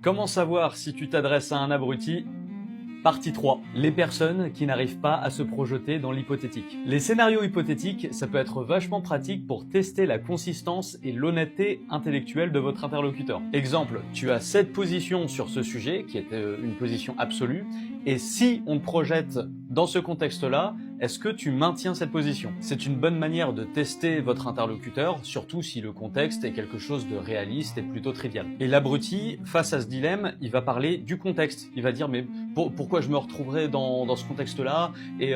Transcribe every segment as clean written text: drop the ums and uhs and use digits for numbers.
Comment savoir si tu t'adresses à un abruti? Partie 3. Les personnes qui n'arrivent pas à se projeter dans l'hypothétique. Les scénarios hypothétiques, ça peut être vachement pratique pour tester la consistance et l'honnêteté intellectuelle de votre interlocuteur. Exemple, tu as cette position sur ce sujet, qui est une position absolue, et si on te projette dans ce contexte-là, est-ce que tu maintiens cette position? C'est une bonne manière de tester votre interlocuteur, surtout si le contexte est quelque chose de réaliste et plutôt trivial. Et l'abruti, face à ce dilemme, il va parler du contexte. Il va dire, mais pourquoi je me retrouverais dans ce contexte-là? Et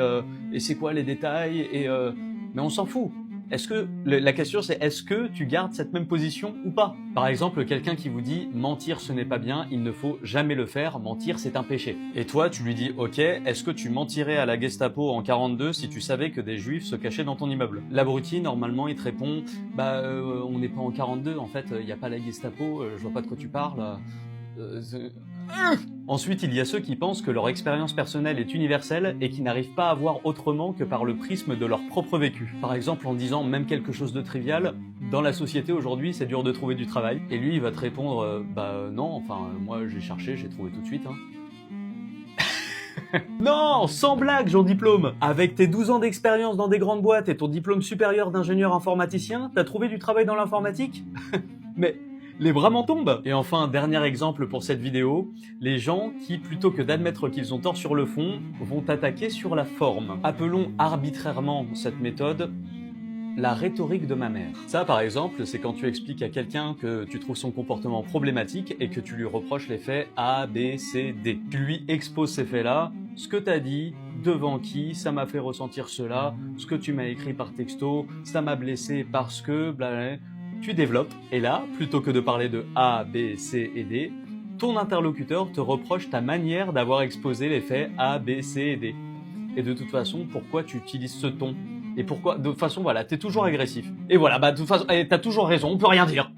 c'est quoi les détails? Mais on s'en fout. La question c'est, est-ce que tu gardes cette même position ou pas? Par exemple, quelqu'un qui vous dit « mentir ce n'est pas bien, il ne faut jamais le faire, mentir c'est un péché ». Et toi, tu lui dis « ok, est-ce que tu mentirais à la Gestapo en 42 si tu savais que des juifs se cachaient dans ton immeuble ?» L'abruti, normalement, il te répond « on n'est pas en 42, en fait, il n'y a pas la Gestapo, je vois pas de quoi tu parles. » Ensuite, il y a ceux qui pensent que leur expérience personnelle est universelle et qui n'arrivent pas à voir autrement que par le prisme de leur propre vécu. Par exemple, en disant même quelque chose de trivial, dans la société aujourd'hui, c'est dur de trouver du travail. Et lui, il va te répondre, non, enfin, moi j'ai cherché, j'ai trouvé tout de suite, hein. Non, sans blague, Jean Diplôme. Avec tes 12 ans d'expérience dans des grandes boîtes et ton diplôme supérieur d'ingénieur informaticien, t'as trouvé du travail dans l'informatique? Mais les bras m'en tombent. Et enfin, dernier exemple pour cette vidéo, les gens qui, plutôt que d'admettre qu'ils ont tort sur le fond, vont attaquer sur la forme. Appelons arbitrairement cette méthode la rhétorique de ma mère. Ça, par exemple, c'est quand tu expliques à quelqu'un que tu trouves son comportement problématique et que tu lui reproches les faits A, B, C, D. Tu lui exposes ces faits-là, ce que t'as dit, devant qui, ça m'a fait ressentir cela, ce que tu m'as écrit par texto, ça m'a blessé parce que, blablabla. Tu développes, et là, plutôt que de parler de A, B, C et D, ton interlocuteur te reproche ta manière d'avoir exposé les faits A, B, C et D. Et de toute façon, pourquoi tu utilises ce ton? Et pourquoi, de toute façon, voilà, t'es toujours agressif. Et voilà, de toute façon, t'as toujours raison, on peut rien dire.